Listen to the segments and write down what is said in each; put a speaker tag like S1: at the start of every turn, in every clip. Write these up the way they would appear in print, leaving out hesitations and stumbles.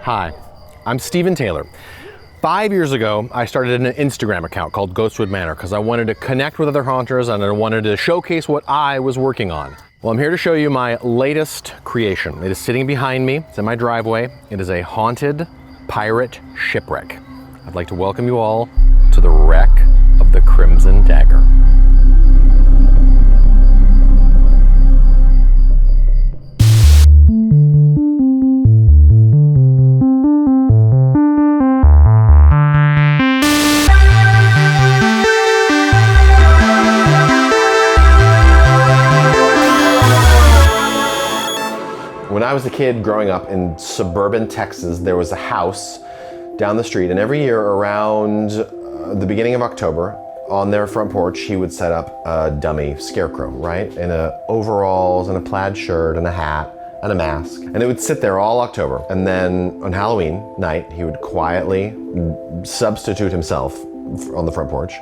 S1: Hi, I'm Stephen Taylor. 5 years ago, I started an Instagram account called Ghostwood Manor because I wanted to connect with other haunters and I wanted to showcase what I was working on. Well, I'm here to show you my latest creation. It is sitting behind me. It's in my driveway. It is a haunted pirate shipwreck. I'd like to welcome you all to the wreck of the Crimson Dagger. When I was a kid growing up in suburban Texas, there was a house down the street, and every year around the beginning of October, on their front porch, he would set up a dummy scarecrow, right? In overalls and a plaid shirt and a hat and a mask. And it would sit there all October. And then on Halloween night, he would quietly substitute himself on the front porch.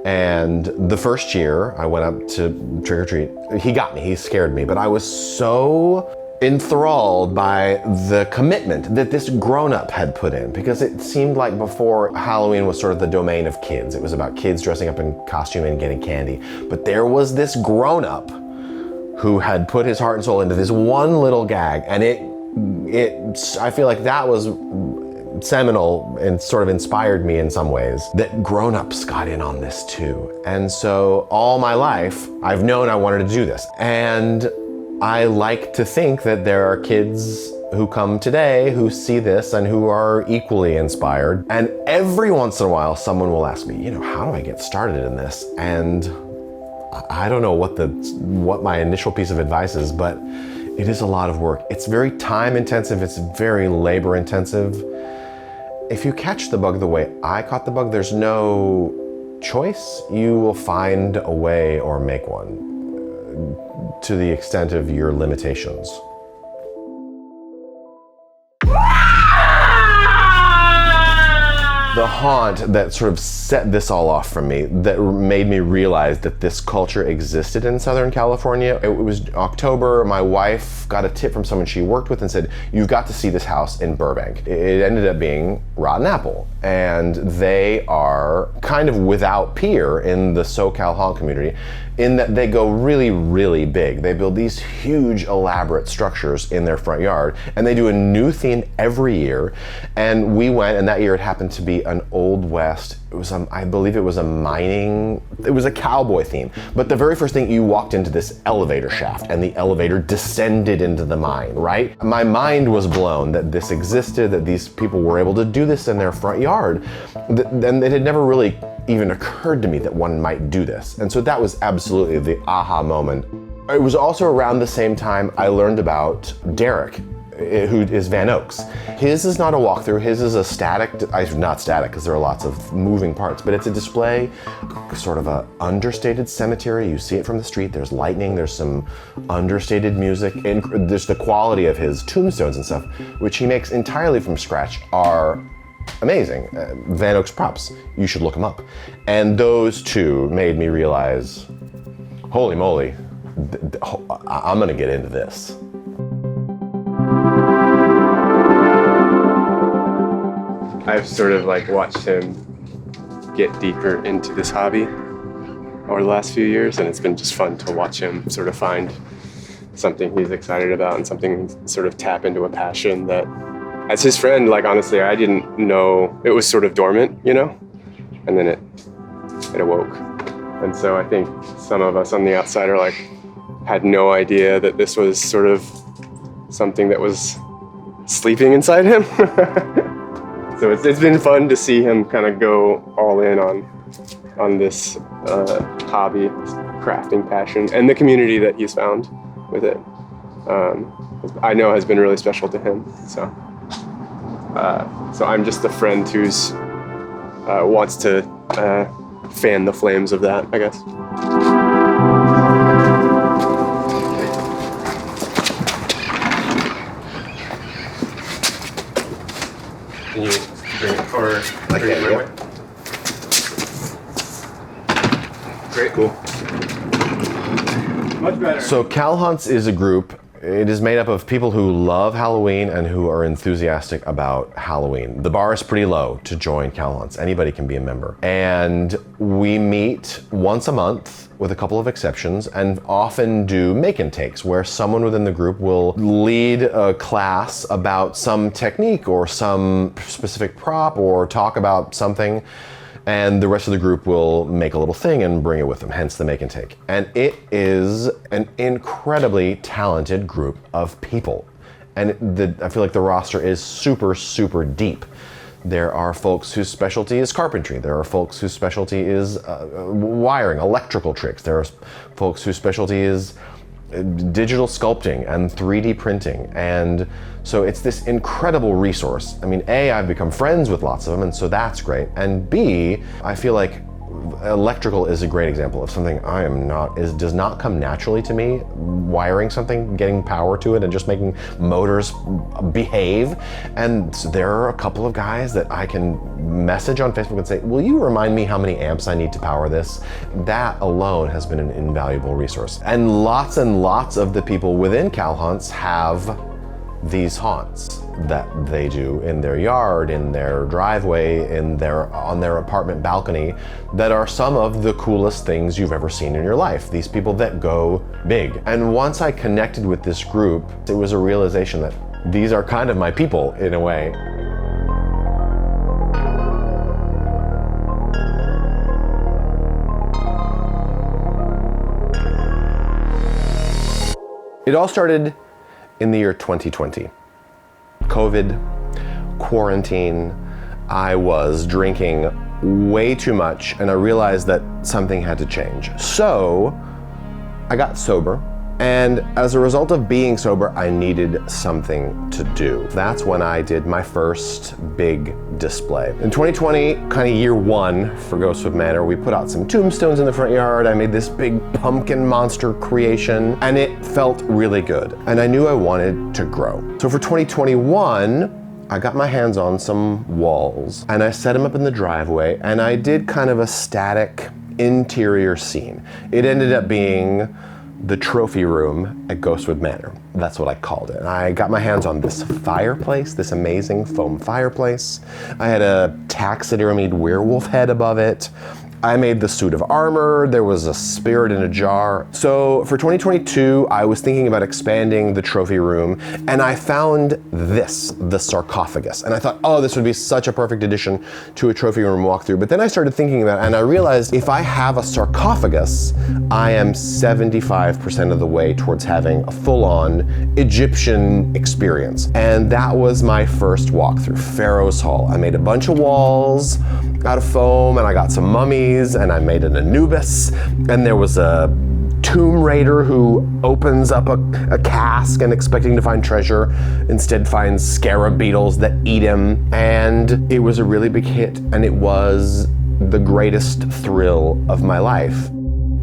S1: And the first year I went up to trick or treat, he got me, he scared me, but I was so enthralled by the commitment that this grown-up had put in, because it seemed like before Halloween was sort of the domain of kids. It was about kids dressing up in costume and getting candy. But there was this grown-up who had put his heart and soul into this one little gag, and I feel like that was seminal and sort of inspired me in some ways, that grown-ups got in on this too. And so all my life, I've known I wanted to do this. And I like to think that there are kids who come today who see this and who are equally inspired. And every once in a while, someone will ask me, how do I get started in this? And I don't know what my initial piece of advice is, but it is a lot of work. It's very time intensive. It's very labor intensive. If you catch the bug the way I caught the bug, there's no choice. You will find a way or make one, to the extent of your limitations. The haunt that sort of set this all off for me, that made me realize that this culture existed in Southern California. It was October, my wife got a tip from someone she worked with and said, you've got to see this house in Burbank. It ended up being Rotten Apple, and they are kind of without peer in the SoCal haunt community, in that they go really, really big. They build these huge, elaborate structures in their front yard, and they do a new theme every year. And we went, and that year it happened to be an Old West. It was, I believe it was a cowboy theme. But the very first thing, you walked into this elevator shaft, and the elevator descended into the mine, right? My mind was blown that this existed, that these people were able to do this in their front yard. And it had never really even occurred to me that one might do this. And so that was absolutely the aha moment. It was also around the same time I learned about Derek, who is Van Oaks. His is not a walkthrough, his is a not static because there are lots of moving parts, but it's a display, sort of a understated cemetery. You see it from the street, there's lightning, there's some understated music, and there's the quality of his tombstones and stuff, which he makes entirely from scratch, are amazing. Van Oaks props, you should look them up. And those two made me realize, holy moly, I'm gonna get into this.
S2: I've sort of watched him get deeper into this hobby over the last few years, and it's been just fun to watch him sort of find something he's excited about and something sort of tap into a passion that, as his friend, honestly, I didn't know. It was sort of dormant, and then it awoke. And so I think some of us on the outside are had no idea that this was sort of something that was sleeping inside him. So it's been fun to see him kind of go all in on this hobby, this crafting passion, and the community that he's found with it. I know has been really special to him. So I'm just the friend who's wants to fan the flames of that, I guess. Can you bring it for
S1: Yeah.
S2: Great, cool. Much better.
S1: So CalHunts is a group It is made up of people who love Halloween and who are enthusiastic about Halloween. The bar is pretty low to join CalHunts. Anybody can be a member. And we meet once a month with a couple of exceptions and often do make and takes where someone within the group will lead a class about some technique or some specific prop or talk about something, and the rest of the group will make a little thing and bring it with them, hence the make and take. And it is an incredibly talented group of people. And I feel like the roster is super, super deep. There are folks whose specialty is carpentry. There are folks whose specialty is wiring, electrical tricks. There are folks whose specialty is digital sculpting and 3D printing. And so it's this incredible resource. I mean, A, I've become friends with lots of them, and so that's great. And B, I feel like electrical is a great example of something does not come naturally to me. Wiring something, getting power to it, and just making motors behave. And so there are a couple of guys that I can message on Facebook and say, will you remind me how many amps I need to power this? That alone has been an invaluable resource. And lots of the people within CalHunts have these haunts that they do in their yard, in their driveway, on their apartment balcony, that are some of the coolest things you've ever seen in your life. These people that go big. And once I connected with this group, it was a realization that these are kind of my people in a way. It all started in the year 2020. COVID, quarantine, I was drinking way too much, and I realized that something had to change. So I got sober, and as a result of being sober, I needed something to do. That's when I did my first big display. In 2020, kind of year one for Ghostwood Manor, we put out some tombstones in the front yard. I made this big pumpkin monster creation, and it felt really good. And I knew I wanted to grow. So for 2021, I got my hands on some walls, and I set them up in the driveway, and I did kind of a static interior scene. It ended up being the trophy room at Ghostwood Manor. That's what I called it. And I got my hands on this fireplace, this amazing foam fireplace. I had a taxidermied werewolf head above it. I made the suit of armor. There was a spirit in a jar. So for 2022, I was thinking about expanding the trophy room, and I found this, the sarcophagus. And I thought, oh, this would be such a perfect addition to a trophy room walkthrough. But then I started thinking about it, and I realized if I have a sarcophagus, I am 75% of the way towards having a full-on Egyptian experience. And that was my first walkthrough, Pharaoh's Hall. I made a bunch of walls out of foam, and I got some mummies, and I made an Anubis, and there was a tomb raider who opens up a cask and expecting to find treasure, instead finds scarab beetles that eat him. And it was a really big hit, and it was the greatest thrill of my life.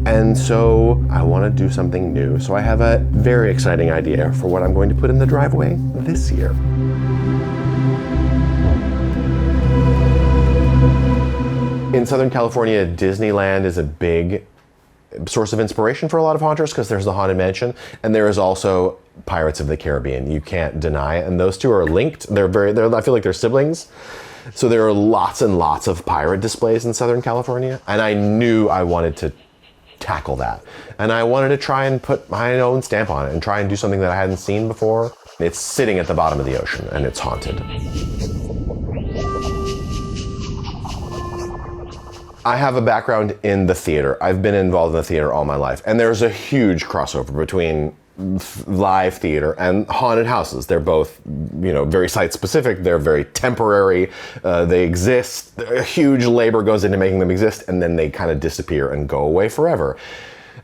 S1: And so I want to do something new. So I have a very exciting idea for what I'm going to put in the driveway this year. In Southern California, Disneyland is a big source of inspiration for a lot of haunters because there's the Haunted Mansion, and there is also Pirates of the Caribbean. You can't deny it, and those two are linked. I feel like they're siblings. So there are lots and lots of pirate displays in Southern California, and I knew I wanted to tackle that. And I wanted to try and put my own stamp on it and try and do something that I hadn't seen before. It's sitting at the bottom of the ocean, and it's haunted. I have a background in the theater. I've been involved in the theater all my life, and there's a huge crossover between live theater and haunted houses. They're both, very site specific. They're very temporary. They exist. A huge labor goes into making them exist, and then they kind of disappear and go away forever.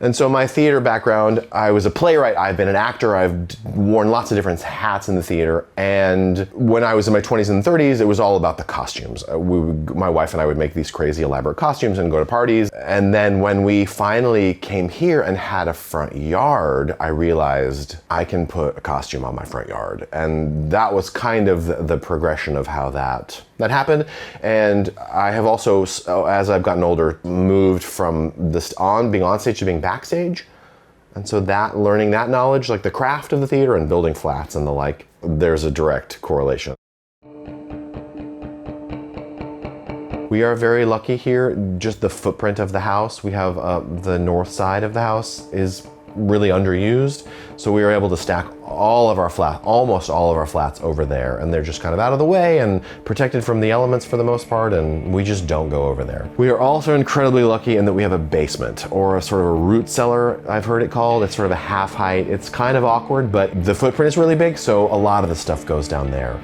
S1: And so my theater background, I was a playwright, I've been an actor, I've worn lots of different hats in the theater. And when I was in my 20s and 30s, it was all about the costumes. My wife and I would make these crazy elaborate costumes and go to parties. And then when we finally came here and had a front yard, I realized I can put a costume on my front yard. And that was kind of the progression of how that happened. And I have also, as I've gotten older, moved from being on stage to being backstage. And so that, learning that knowledge, like the craft of the theater and building flats and the like, there's a direct correlation. We are very lucky here. Just the footprint of the house. We have the north side of the house is really underused. So we were able to stack all of our flats, almost all of our flats over there. And they're just kind of out of the way and protected from the elements for the most part. And we just don't go over there. We are also incredibly lucky in that we have a basement, or a sort of a root cellar, I've heard it called. It's sort of a half height. It's kind of awkward, but the footprint is really big. So a lot of the stuff goes down there.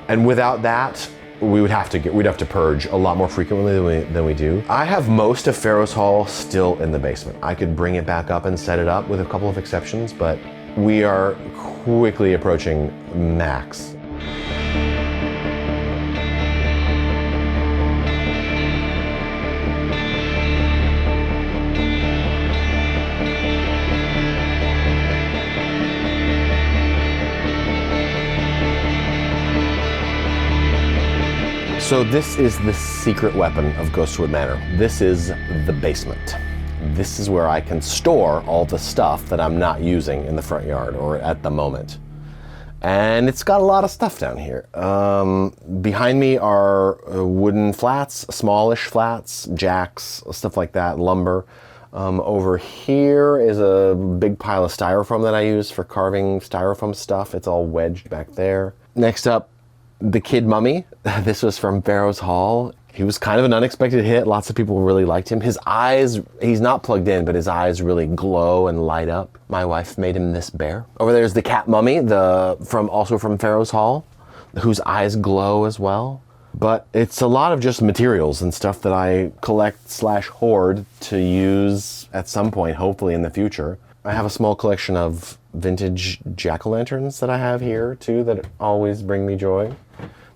S1: And without that, we'd have to purge a lot more frequently than we do. I have most of Pharaoh's Hall still in the basement. I could bring it back up and set it up with a couple of exceptions, but we are quickly approaching max. So this is the secret weapon of Ghostwood Manor. This is the basement. This is where I can store all the stuff that I'm not using in the front yard or at the moment. And it's got a lot of stuff down here. Behind me are wooden flats, smallish flats, jacks, stuff like that, lumber. Over here is a big pile of styrofoam that I use for carving styrofoam stuff. It's all wedged back there. Next up, the kid mummy. This was from Pharaoh's Hall. He was kind of an unexpected hit. Lots of people really liked him. His eyes, he's not plugged in, but his eyes really glow and light up. My wife made him this bear. Over there's the cat mummy, also from Pharaoh's Hall, whose eyes glow as well. But it's a lot of just materials and stuff that I collect/hoard to use at some point, hopefully in the future. I have a small collection of vintage jack-o'-lanterns that I have here too that always bring me joy.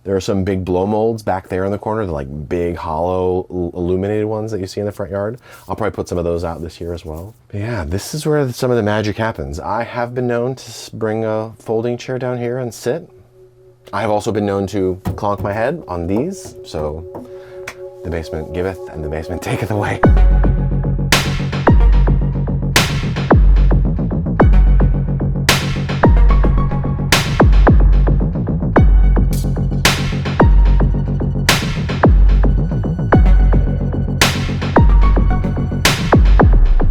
S1: There are some big blow molds back there in the corner, the like big hollow illuminated ones that you see in the front yard. I'll probably put some of those out this year as well. But yeah, this is where some of the magic happens. I have been known to bring a folding chair down here and sit. I have also been known to clonk my head on these. So the basement giveth and the basement taketh away.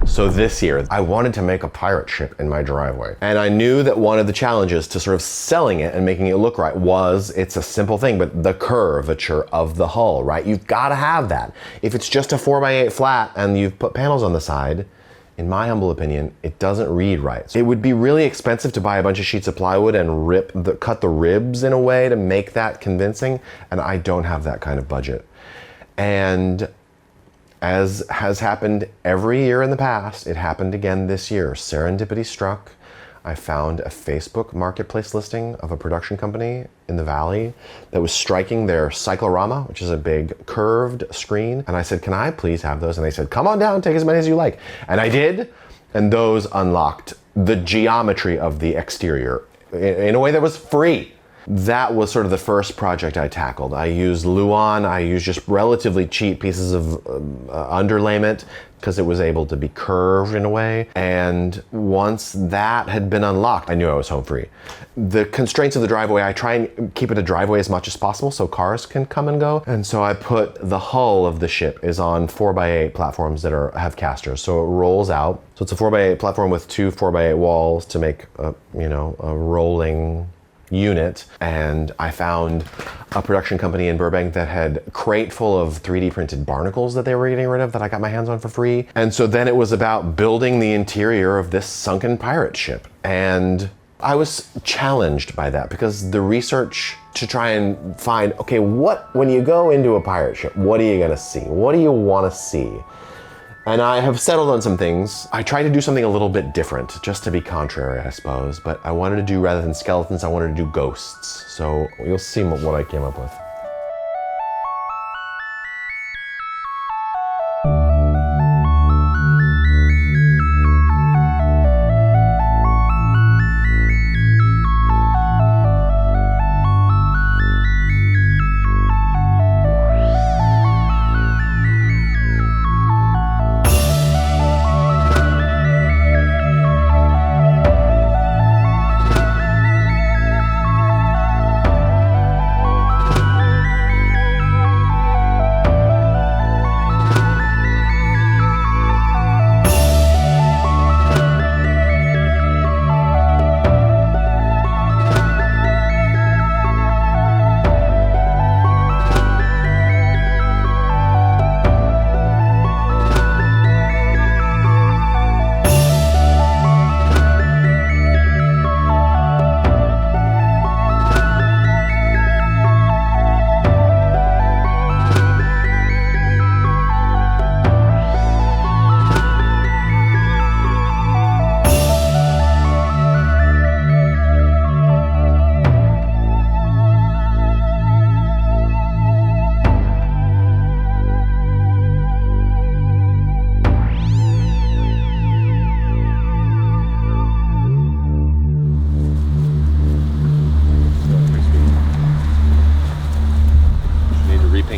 S1: So this year, I wanted to make a pirate ship in my driveway. And I knew that one of the challenges to sort of selling it and making it look right was, it's a simple thing, but the curvature of the hull, right? You've got to have that. If it's just a 4x8 flat and you've put panels on the side, in my humble opinion, it doesn't read right. So it would be really expensive to buy a bunch of sheets of plywood and cut the ribs in a way to make that convincing, and I don't have that kind of budget. And as has happened every year in the past, it happened again this year. Serendipity struck. I found a Facebook marketplace listing of a production company in the Valley that was striking their cyclorama, which is a big curved screen. And I said, can I please have those? And they said, come on down, take as many as you like. And I did. And those unlocked the geometry of the exterior in a way that was free. That was sort of the first project I tackled. I used Luan, I used just relatively cheap pieces of underlayment because it was able to be curved in a way. And once that had been unlocked, I knew I was home free. The constraints of the driveway, I try and keep it a driveway as much as possible so cars can come and go. And so I put the hull of the ship is on 4x8 platforms that have casters. So it rolls out. So it's a 4x8 platform with two 4x8 walls to make a rolling unit. And I found a production company in Burbank that had a crate full of 3D printed barnacles that they were getting rid of that I got my hands on for free. And so then it was about building the interior of this sunken pirate ship. And I was challenged by that because the research to try and find, okay, when you go into a pirate ship, what are you gonna see? What do you wanna see? And I have settled on some things. I tried to do something a little bit different, just to be contrary, I suppose. But I wanted to do, rather than skeletons, I wanted to do ghosts. So you'll see what I came up with.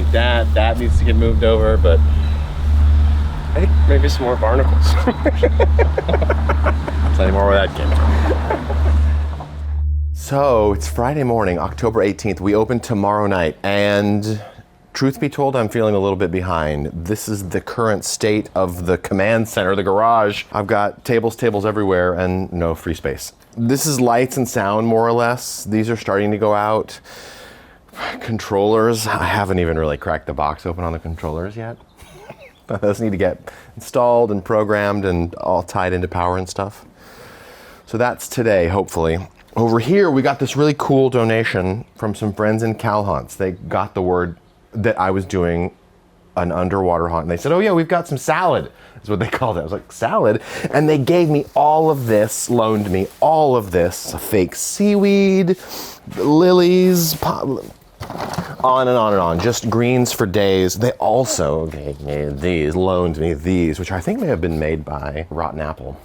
S3: like that. That needs to get moved over, but
S2: I think maybe some more barnacles.
S3: plenty more where that came from.
S1: So it's Friday morning, October 18th. We open tomorrow night, and truth be told, I'm feeling a little bit behind. This is the current state of the command center, the garage. I've got tables everywhere, and no free space. This is lights and sound, more or less. These are starting to go out. Controllers, I haven't even really cracked the box open on the controllers yet. Those need to get installed and programmed and all tied into power and stuff. So that's today, hopefully. Over here, we got this really cool donation from some friends in CalHunts. They got the word that I was doing an underwater hunt, and they said, oh yeah, we've got some salad, is what they called it. I was like, salad? And they gave me all of this, loaned me all of this, fake seaweed, lilies, on and on and on, just greens for days. They also gave me these, loaned me these, which I think may have been made by Rotten Apple.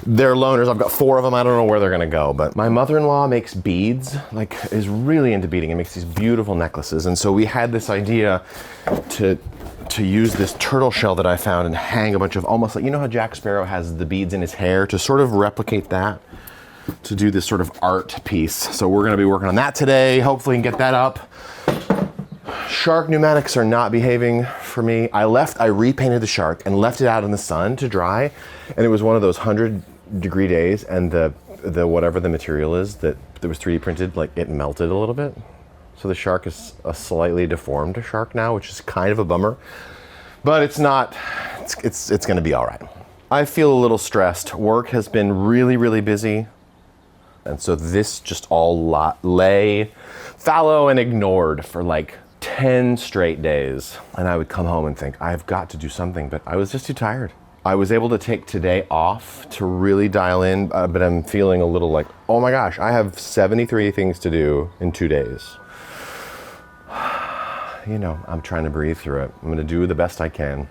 S1: They're loaners. I've got 4 of them. I don't know where they're gonna go, but my mother-in-law makes beads, like is really into beading and makes these beautiful necklaces. And so we had this idea to use this turtle shell that I found and hang a bunch of, almost like, you know how Jack Sparrow has the beads in his hair, to sort of replicate that, to do this sort of art piece. So we're gonna be working on that today. Hopefully we can get that up. Shark pneumatics are not behaving for me. I repainted the shark and left it out in the sun to dry, and it was one of those 100-degree days, and the whatever the material is that was 3D printed, like it melted a little bit. So the shark is a slightly deformed shark now, which is kind of a bummer, but it's not, it's gonna be all right. I feel a little stressed. Work has been really, really busy. And so this just all lay fallow and ignored for like 10 straight days. And I would come home and think, I've got to do something, but I was just too tired. I was able to take today off to really dial in, but I'm feeling a little like, oh my gosh, I have 73 things to do in 2 days. You know, I'm trying to breathe through it. I'm gonna do the best I can.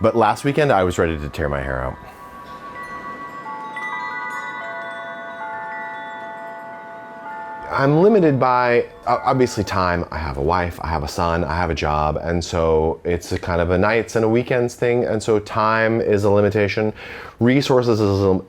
S1: But last weekend, I was ready to tear my hair out. I'm limited by, obviously, time. I have a wife, I have a son, I have a job, and so it's a kind of a nights and a weekends thing, and so time is a limitation. Resources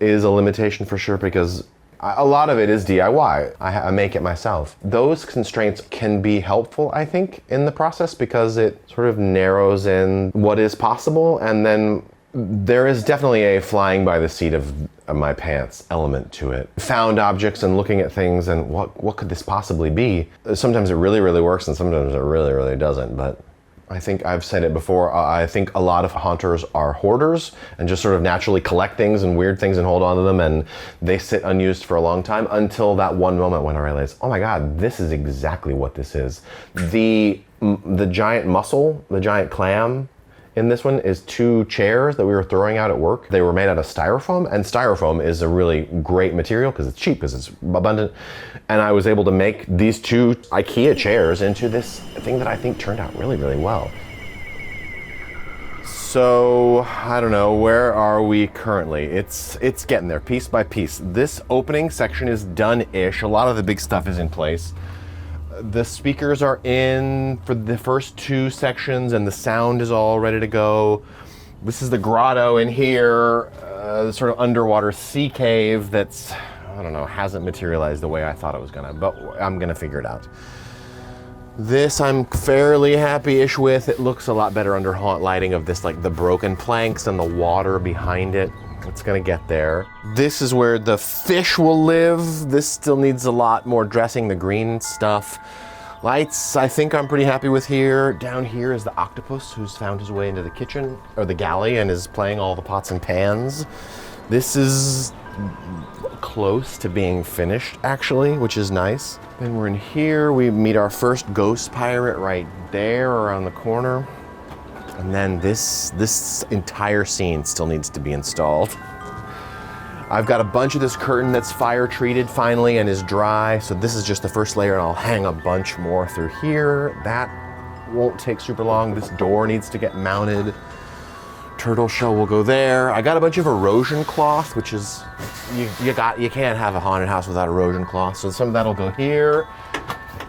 S1: is a limitation for sure, because a lot of it is DIY. I make it myself. Those constraints can be helpful, I think, in the process, because it sort of narrows in what is possible, and then there is definitely a flying by the seat of my pants element to it. Found objects and looking at things and what could this possibly be? Sometimes it really, really works and sometimes it really, really doesn't, but I think I've said it before, I think a lot of haunters are hoarders and just sort of naturally collect things and weird things and hold on to them, and they sit unused for a long time until that one moment when I realized, oh my God, this is exactly what this is. The giant mussel, the giant clam, in this one is 2 chairs that we were throwing out at work. They were made out of styrofoam, and styrofoam is a really great material because it's cheap, because it's abundant. And I was able to make these 2 IKEA chairs into this thing that I think turned out really, really well. So, I don't know, where are we currently? It's getting there, piece by piece. This opening section is done-ish. A lot of the big stuff is in place. The speakers are in for the first 2 sections and the sound is all ready to go. This is the grotto in here, the sort of underwater sea cave that's, I don't know, hasn't materialized the way I thought it was gonna, but I'm gonna figure it out. This I'm fairly happy-ish with. It looks a lot better under haunt lighting of this, like the broken planks and the water behind it. It's gonna get there. This is where the fish will live. This still needs a lot more dressing, the green stuff. Lights, I think I'm pretty happy with here. Down here is the octopus who's found his way into the kitchen, or the galley, and is playing all the pots and pans. This is close to being finished, actually, which is nice. Then we're in here. We meet our first ghost pirate right there around the corner. And then this entire scene still needs to be installed. I've got a bunch of this curtain that's fire treated finally and is dry. So this is just the first layer, and I'll hang a bunch more through here. That won't take super long. This door needs to get mounted. Turtle shell will go there. I got a bunch of erosion cloth, which is, you can't have a haunted house without erosion cloth. So some of that'll go here.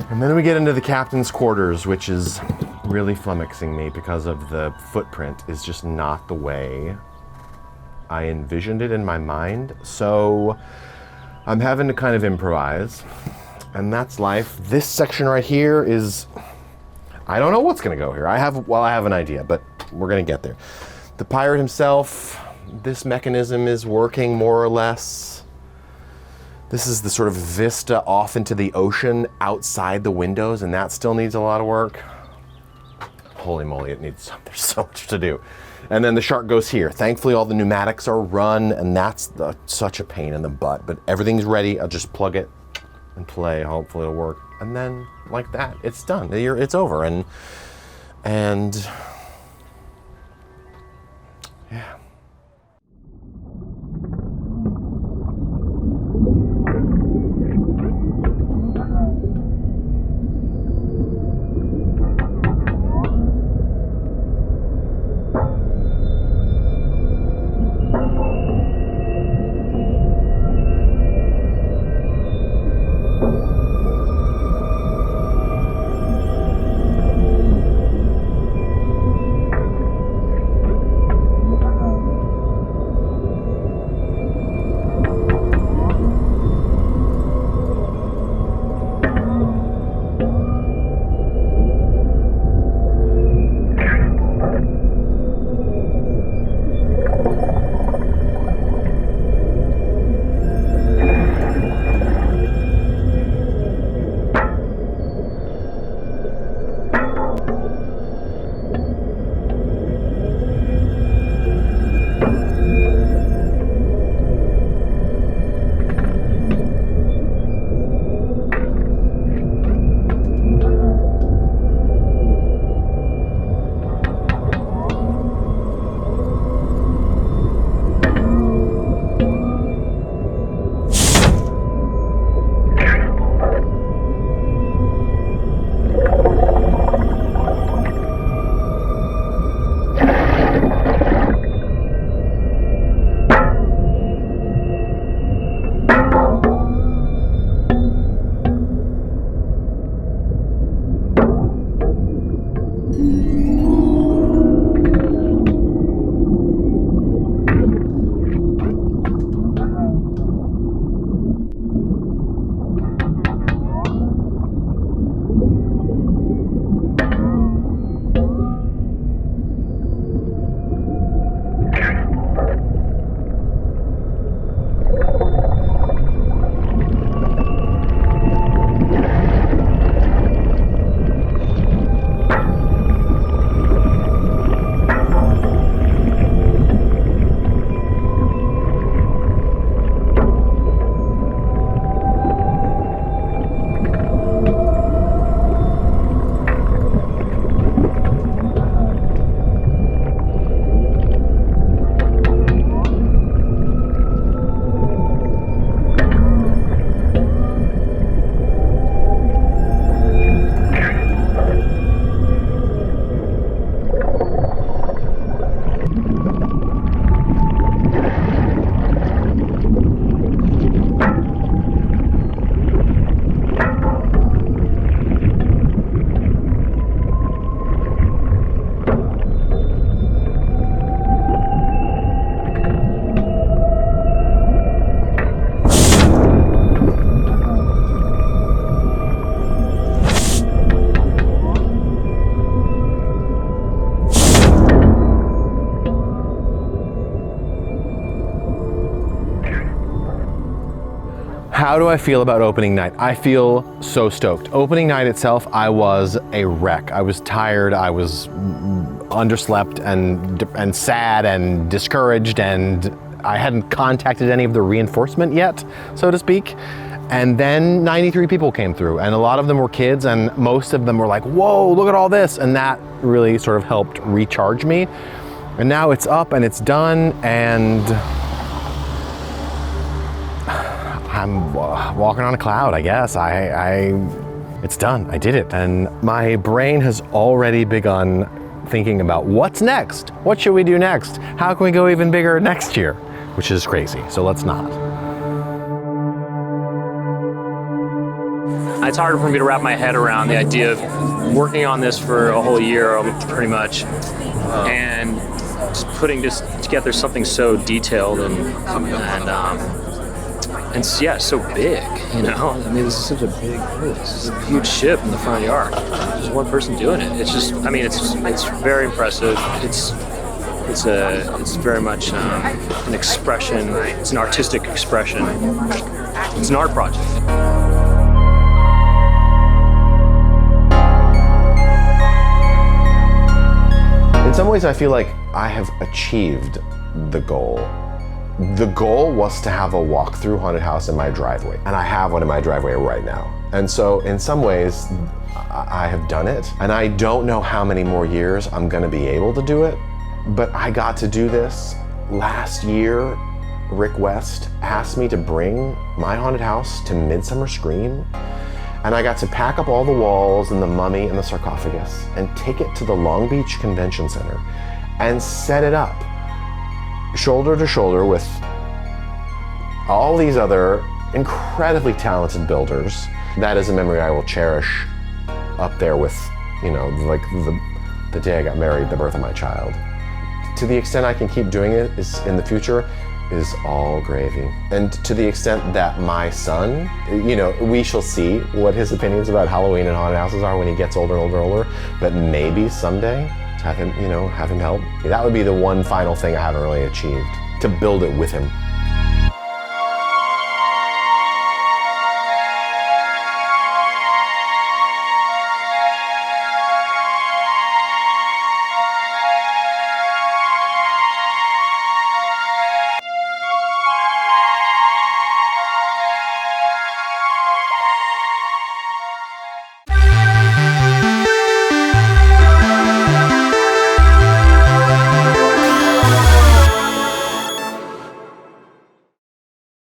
S1: And then we get into the captain's quarters, which is really flummoxing me because of the footprint is just not the way I envisioned it in my mind. So I'm having to kind of improvise, and that's life. This section right here is, I don't know what's gonna go here. I have an idea, but we're gonna get there. The pirate himself, this mechanism is working more or less. This is the sort of vista off into the ocean outside the windows, and that still needs a lot of work. Holy moly, there's so much to do. And then the shark goes here. Thankfully, all the pneumatics are run, and that's such a pain in the butt, but everything's ready. I'll just plug it and play. Hopefully it'll work. And then, like that, it's done. It's over, and yeah. How do I feel about opening night? I feel so stoked. Opening night itself, I was a wreck. I was tired, I was underslept and sad and discouraged, and I hadn't contacted any of the reinforcement yet, so to speak. And then 93 people came through, and a lot of them were kids, and most of them were like, whoa, look at all this. And that really sort of helped recharge me. And now it's up and it's done, and I'm walking on a cloud, I guess. It's done, I did it. And my brain has already begun thinking about what's next? What should we do next? How can we go even bigger next year? Which is crazy, so let's not.
S4: it's harder for me to wrap my head around the idea of working on this for a whole year, pretty much, and just putting together something so detailed and yeah, so big, you know? I mean, this is such a big, this is a huge ship in the front yard. There's one person doing it. It's just, I mean, it's very impressive. It's very much an expression. It's an artistic expression. It's an art project.
S1: In some ways, I feel like I have achieved the goal. The goal was to have a walk-through haunted house in my driveway, and I have one in my driveway right now. And so in some ways, I have done it, and I don't know how many more years I'm gonna be able to do it, but I got to do this. Last year, Rick West asked me to bring my haunted house to Midsummer Scream, and I got to pack up all the walls and the mummy and the sarcophagus and take it to the Long Beach Convention Center and set it up shoulder to shoulder with all these other incredibly talented builders. That is a memory I will cherish up there with, you know, like the day I got married, the birth of my child. To the extent I can keep doing it is in the future is all gravy. And to the extent that my son, you know, we shall see what his opinions about Halloween and haunted houses are when he gets older and older and older, but maybe someday have him, you know, have him help. That would be the one final thing I haven't really achieved, to build it with him.